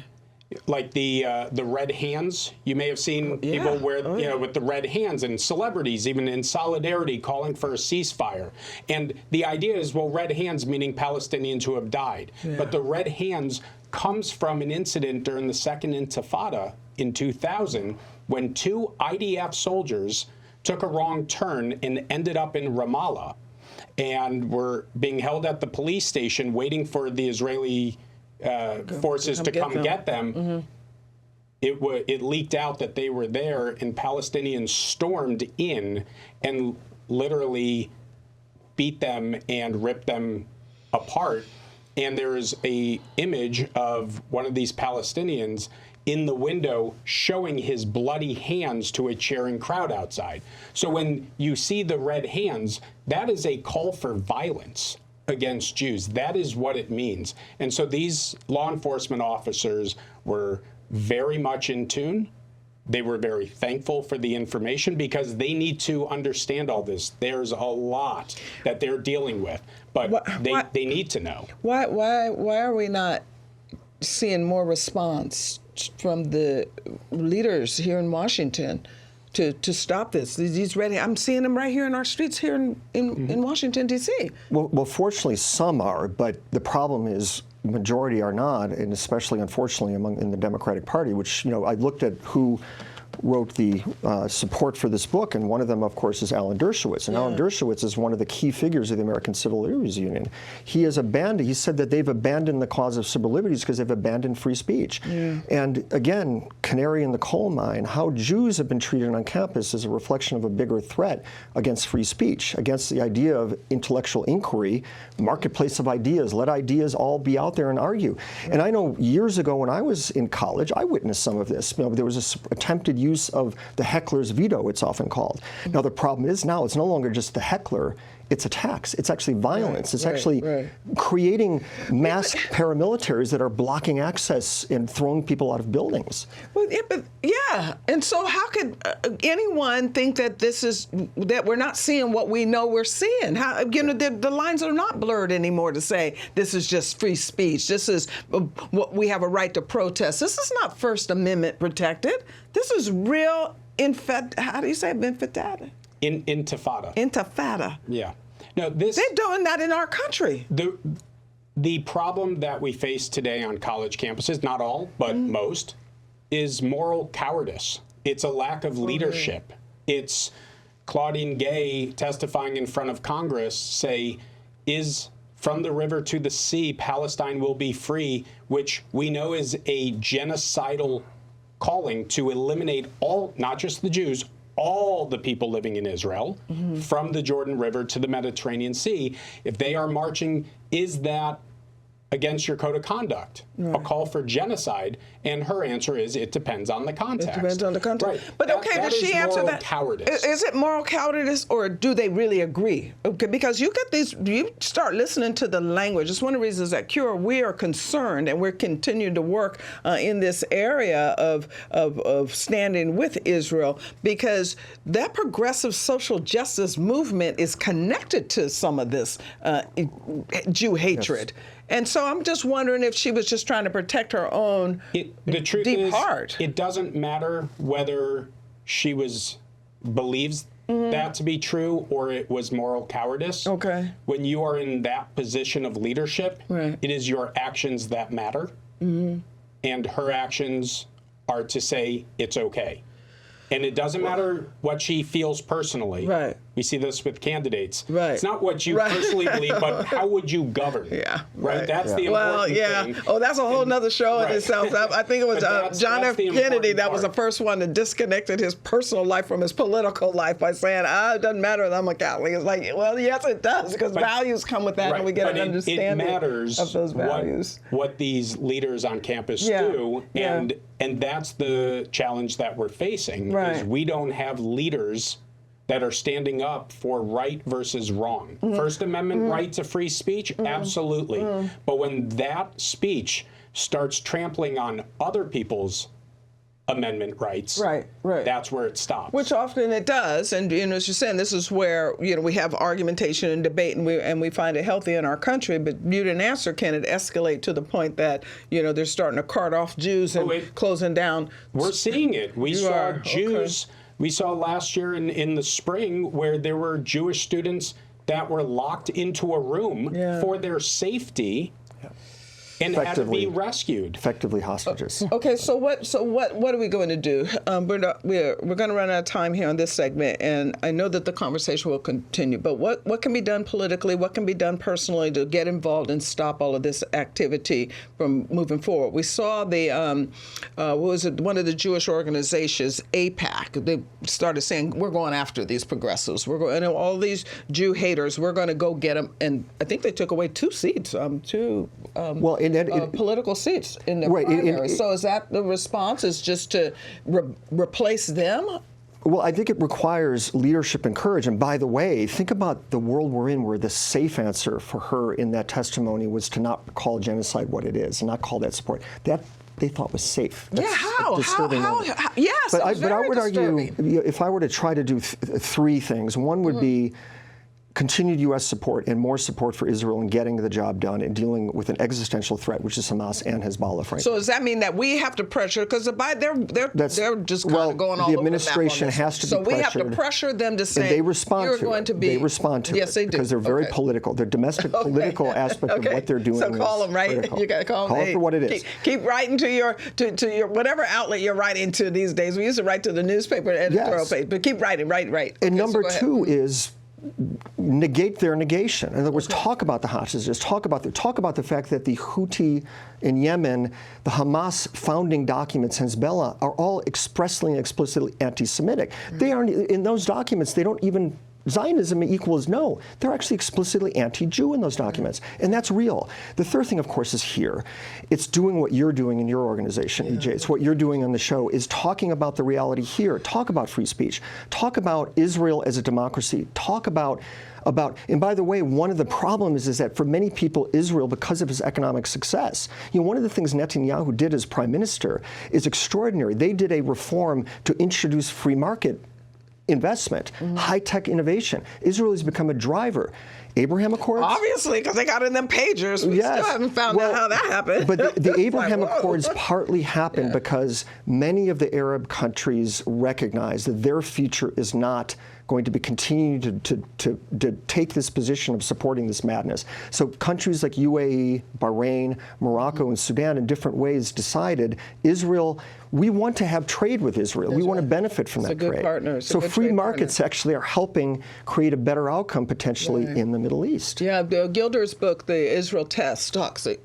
Like the red hands, you may have seen people wear, with the red hands, and celebrities even in solidarity calling for a ceasefire. And the idea is, well, red hands meaning Palestinians who have died. But the red hands comes from an incident during the Second Intifada in 2000 when 2 IDF soldiers took a wrong turn and ended up in Ramallah and were being held at the police station waiting for the Israeli forces to come get them. It leaked out that they were there, and Palestinians stormed in and literally beat them and ripped them apart. And there is a image of one of these Palestinians in the window showing his bloody hands to a cheering crowd outside. So when you see the red hands, that is a call for violence against Jews. That is what it means. And so these law enforcement officers were very much in tune. They were very thankful for the information because they need to understand all this. There's a lot that they're dealing with, but they need to know. Why are we not seeing more response from the leaders here in Washington to stop this? These red, I'm seeing them right here in our streets here in Washington, D.C. Well, fortunately, some are, but the problem is majority are not, and especially, unfortunately, in the Democratic Party, which, I looked at who wrote the support for this book, and one of them, of course, is Alan Dershowitz. And Alan Dershowitz is one of the key figures of the American Civil Liberties Union. He said that they've abandoned the cause of civil liberties because they've abandoned free speech. And again, canary in the coal mine, how Jews have been treated on campus is a reflection of a bigger threat against free speech, against the idea of intellectual inquiry, marketplace of ideas, let ideas all be out there and argue. And I know years ago when I was in college, I witnessed some of this. There was this attempted use of the heckler's veto, it's often called. Now the problem is now it's no longer just the heckler, it's attacks. It's actually violence. It's actually creating mass paramilitaries that are blocking access and throwing people out of buildings. Well, and so how could anyone think that that we're not seeing what we know we're seeing? How, the lines are not blurred anymore to say this is just free speech. This is what we have a right to protest. This is not First Amendment protected. This is real how do you say intifada? Intifada. Intifada. Yeah. No, they're doing that in our country. The problem that we face today on college campuses, not all, but most, is moral cowardice. It's a lack of leadership. It's Claudine Gay testifying in front of Congress say, is from the river to the sea, Palestine will be free, which we know is a genocidal calling to eliminate all, not just the Jews, all the people living in Israel from the Jordan River to the Mediterranean Sea. If they are marching, is that against your code of conduct, a call for genocide? And her answer is, it depends on the context. It depends on the context. Right. But does she answer that? Cowardice. Is it moral cowardice, or do they really agree? Okay, because you start listening to the language. It's one of the reasons at CURE we are concerned, and we're continuing to work in this area of standing with Israel, because that progressive social justice movement is connected to some of this Jew hatred. Yes. And so I'm just wondering if she was just trying to protect her own the truth deep is, heart. It doesn't matter whether she believes that to be true or it was moral cowardice. Okay. When you are in that position of leadership, it is your actions that matter. And her actions are to say it's okay. And it doesn't matter what she feels personally. Right. We see this with candidates. Right. It's not what you personally believe, but how would you govern? Yeah. Right. That's the important thing. Oh, that's a whole nother show in itself. I think it was John F. Kennedy that was the first one that disconnected his personal life from his political life by saying, it doesn't matter that I'm a Catholic. It's like, well, yes, it does, because values come with that, and we get an understanding of those values. What these leaders on campus do, and that's the challenge that we're facing, is we don't have leaders that are standing up for right versus wrong. First Amendment right to free speech, absolutely. But when that speech starts trampling on other people's amendment rights, that's where it stops. Which often it does, and as you're saying, this is where we have argumentation and debate, and we find it healthy in our country. But you didn't answer, can it escalate to the point that they're starting to cart off Jews and closing down? We're seeing it. We saw Jews. Okay. We saw last year in the spring where there were Jewish students that were locked into a room for their safety. and had to be rescued. Effectively hostages. Okay, so what are we going to do? We're going to run out of time here on this segment, and I know that the conversation will continue. But what can be done politically? What can be done personally to get involved and stop all of this activity from moving forward? We saw the one of the Jewish organizations, AIPAC. They started saying we're going after these progressives. We're going, and all these Jew haters. We're going to go get them, and I think they took away 2 seats, political seats in the primary. So is that the response? Is just to replace them? Well, I think it requires leadership and courage. And by the way, think about the world we're in, where the safe answer for her in that testimony was to not call genocide what it is and not call that support. That they thought was safe. That's disturbing. How, yes, but I would disturbing. argue, if I were to try to do 3 things, one would be continued U.S. support and more support for Israel in getting the job done and dealing with an existential threat, which is Hamas and Hezbollah, frankly. So does that mean that we have to pressure, because they're just kind of going all over the map on this. The administration has to be pressured. So we have to pressure them to say, and they respond you're to going it. to be. They respond to yes, it. They do. Because they're very political. Their domestic political aspect of what they're doing so call them, right? critical. You got to call them. Call it for what it is. Keep writing to your whatever outlet you're writing to these days. We used to write to the newspaper editorial page, but keep writing, right. And number 2 is negate their negation. In other words, talk about the hostages, talk about the fact that the Houthi in Yemen, the Hamas founding documents, Hezbollah, are all expressly and explicitly anti-Semitic. They aren't, in those documents, they don't even, Zionism equals no. They're actually explicitly anti-Jew in those documents, and that's real. The third thing, of course, is here. It's doing what you're doing in your organization, EJ. It's what you're doing on the show, is talking about the reality here. Talk about free speech. Talk about Israel as a democracy. Talk about, and by the way, one of the problems is that for many people, Israel, because of his economic success, one of the things Netanyahu did as prime minister is extraordinary. They did a reform to introduce free market investment, high-tech innovation. Israel has become a driver. Abraham Accords? Obviously, because they got in them pagers. We still haven't found out how that happened. But the Abraham Accords partly happened because many of the Arab countries recognize that their future is not going to be continuing to take this position of supporting this madness. So countries like UAE, Bahrain, Morocco, and Sudan in different ways decided Israel, we want to have trade with Israel. We want to benefit from that trade. Good partner. So free markets actually are helping create a better outcome potentially in the Middle East. Yeah, Gilder's book, The Israel Test,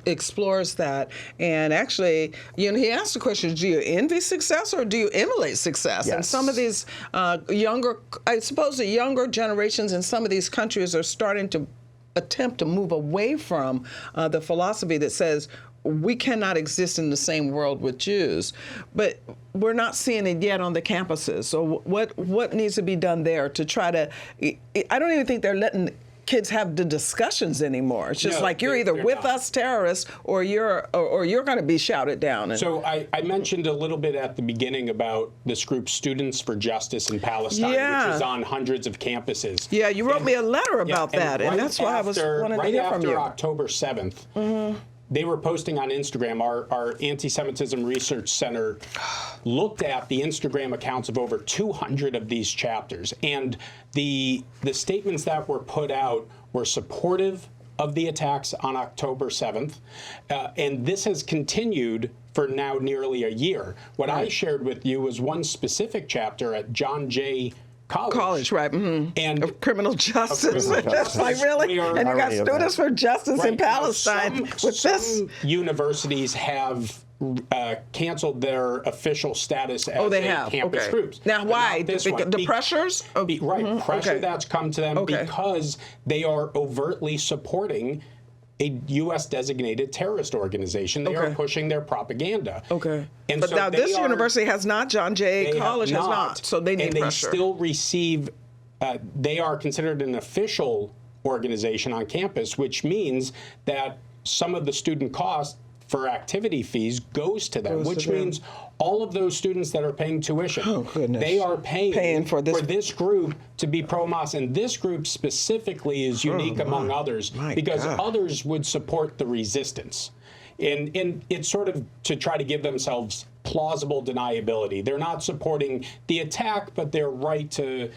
explores that. And actually, he asked the question, do you envy success or do you emulate success? Yes. And some of these I suppose the younger generations in some of these countries are starting to attempt to move away from the philosophy that says we cannot exist in the same world with Jews. But we're not seeing it yet on the campuses. So what needs to be done there to try to, I don't even think they're letting kids have the discussions anymore. It's just you're either with us terrorists or you're going to be shouted down. So I mentioned a little bit at the beginning about this group, Students for Justice in Palestine, which is on hundreds of campuses. Yeah, you wrote me a letter about that, and that's why I was wanting to hear from you. Right after October 7th, they were posting on Instagram. Our Anti-Semitism Research Center looked at the Instagram accounts of over 200 of these chapters, and the statements that were put out were supportive of the attacks on October 7th, and this has continued for now nearly a year. What I shared with you was one specific chapter at John Jay College, right? And of criminal justice. That's like really, and you got Students for Justice in Palestine. Some universities have canceled their official status as campus groups. Now, why? The pressures? Pressure that's come to them because they are overtly supporting a U.S. designated terrorist organization. They are pushing their propaganda. And but so now this university has not. John Jay College has not. So they need pressure. And they still receive. They are considered an official organization on campus, which means that some of the student costs for activity fees goes to them, which means all of those students that are paying tuition, they are paying for this group to be pro-Hamas. And this group specifically is unique among others because others would support the resistance. And it's sort of to try to give themselves plausible deniability. They're not supporting the attack, but they're right to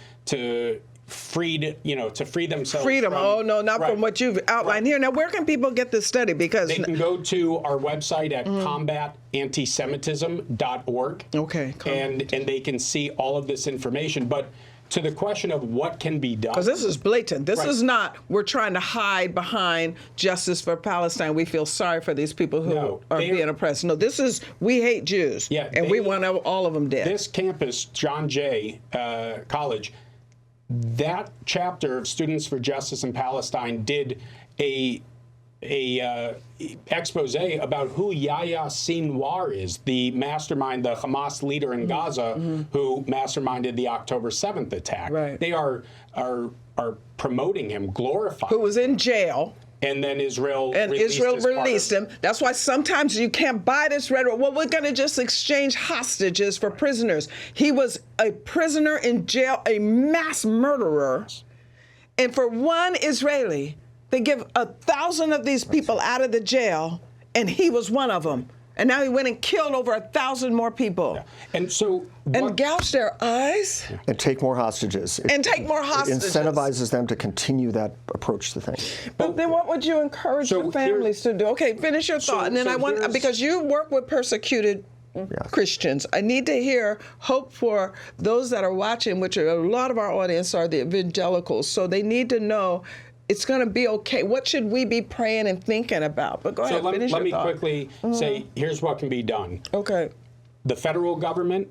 freed, to free themselves. Freedom. From, not right. from what you've outlined here. Now, where can people get this study? Because they can go to our website at combatantisemitism.org. Okay. And they can see all of this information. But to the question of what can be done. Because this is blatant. This Right. is not, we're trying to hide behind justice for Palestine. We feel sorry for these people who are being oppressed. No, this is, we hate Jews. Yeah, and we want all of them dead. This campus, John Jay College, that chapter of Students for Justice in Palestine did a expose about who Yahya Sinwar is, the mastermind, the Hamas leader in Gaza, who masterminded the October 7th attack. Right. They are promoting him, glorifying who was in jail. And then Israel released him. That's why sometimes you can't buy this rhetoric. Well, we're going to just exchange hostages for prisoners. He was a prisoner in jail, a mass murderer. And for one Israeli, they give 1,000 of these people out of the jail, and he was one of them. And now he went and killed over 1,000 more people. Yeah. And so, and gouged their eyes. And take more hostages. And take more hostages. It incentivizes them to continue that approach to things. But then what would you encourage the families to do? Okay, finish your thought. And then I want, because you work with persecuted Christians, I need to hear hope for those that are watching, which are a lot of our audience are the evangelicals. So they need to know it's going to be okay. What should we be praying and thinking about? But go ahead, finish your thought. Let me quickly say, here's what can be done. Okay. The federal government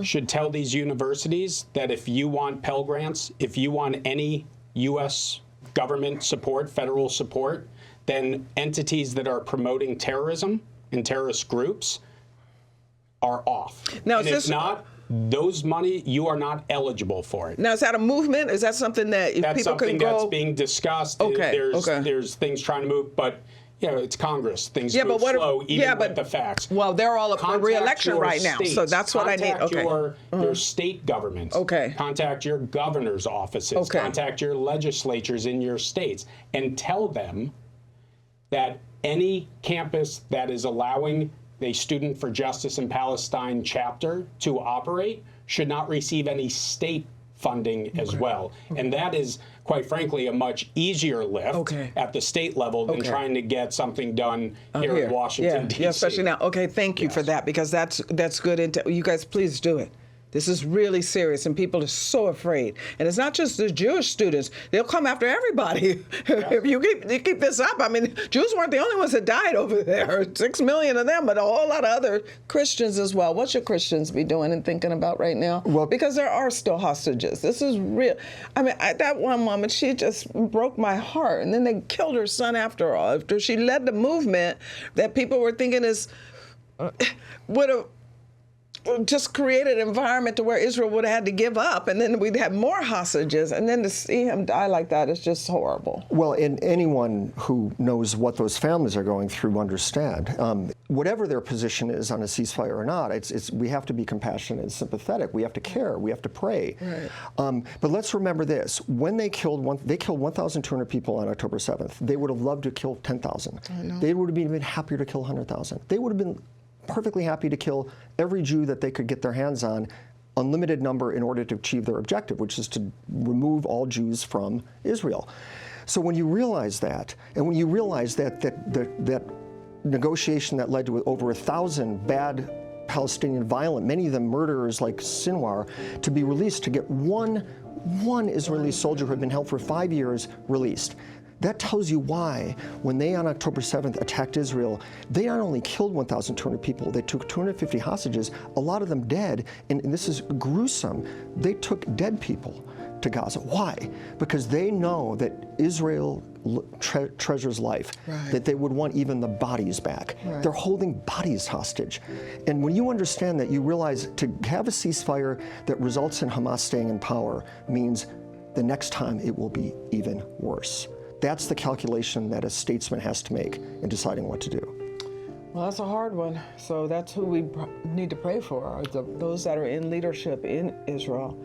should tell these universities that if you want Pell Grants, if you want any U.S. government support, federal support, then entities that are promoting terrorism and terrorist groups are off. Now, and if not, those money, you are not eligible for it. Now, is that a movement? Is that something that people can go? That's something that's being discussed. Okay. There's things trying to move, but it's Congress. Things move slow, even with the facts. Well, they're all up for re-election right now, so that's what I need. Okay. Contact your state governments. Okay. Contact your governor's offices. Okay. Contact your legislatures in your states and tell them that any campus that is allowing the Student for Justice in Palestine chapter to operate should not receive any state funding as well. And that is, quite frankly, a much easier lift at the state level than trying to get something done here in Washington, D.C. Yeah, especially now. Okay, thank you for that, because that's good. You guys, please do it. This is really serious, and people are so afraid. And it's not just the Jewish students. They'll come after everybody. If you keep this up. I mean, Jews weren't the only ones that died over there. 6 million of them, but a whole lot of other Christians as well. What should Christians be doing and thinking about right now? Well, because there are still hostages. This is real. I mean, that one woman, she just broke my heart. And then they killed her son after all. After she led the movement that people were thinking would have just created an environment to where Israel would have had to give up, and then we'd have more hostages, and then to see him die like that is just horrible. Well, and anyone who knows what those families are going through understand. Whatever their position is on a ceasefire or not, we have to be compassionate and sympathetic. We have to care. We have to pray. Right. But let's remember this: when they killed 1,200 people on October 7th, they would have loved to kill 10,000. They would have been even happier to kill 100,000. They would have been perfectly happy to kill every Jew that they could get their hands on, unlimited number, in order to achieve their objective, which is to remove all Jews from Israel. So when you realize that, and when you realize that negotiation that led to over 1,000 bad Palestinian violent, many of them murderers like Sinwar, to be released, to get one Israeli soldier who had been held for 5 years released. That tells you why, when they on October 7th attacked Israel, they not only killed 1,200 people, they took 250 hostages, a lot of them dead, and this is gruesome. They took dead people to Gaza. Why? Because they know that Israel treasures life, that they would want even the bodies back. They're holding bodies hostage. And when you understand that, you realize to have a ceasefire that results in Hamas staying in power means the next time it will be even worse. That's the calculation that a statesman has to make in deciding what to do. Well, that's a hard one. So that's who we need to pray for, those that are in leadership in Israel.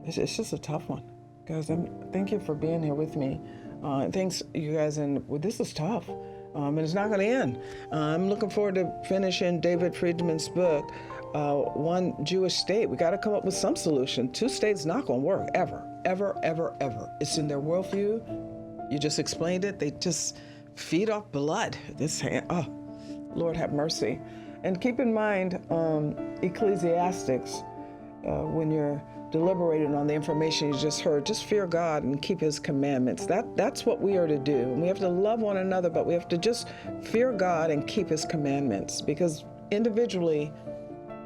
It's just a tough one. Guys, thank you for being here with me. Thanks, you guys. And this is tough. And it's not going to end. I'm looking forward to finishing David Friedman's book. one Jewish state. We got to come up with some solution. Two states not going to work, ever, ever, ever, ever. It's in their worldview. You just explained it. They just feed off blood. Oh, Lord have mercy. And keep in mind, Ecclesiastics, when you're deliberating on the information you just heard, just fear God and keep his commandments. That's what we are to do. And we have to love one another, but we have to just fear God and keep his commandments, because individually,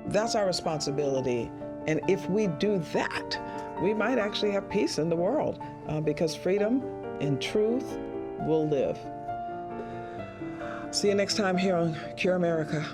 that's our responsibility. And if we do that, we might actually have peace in the world, because freedom and truth will live. See you next time here on Cure America.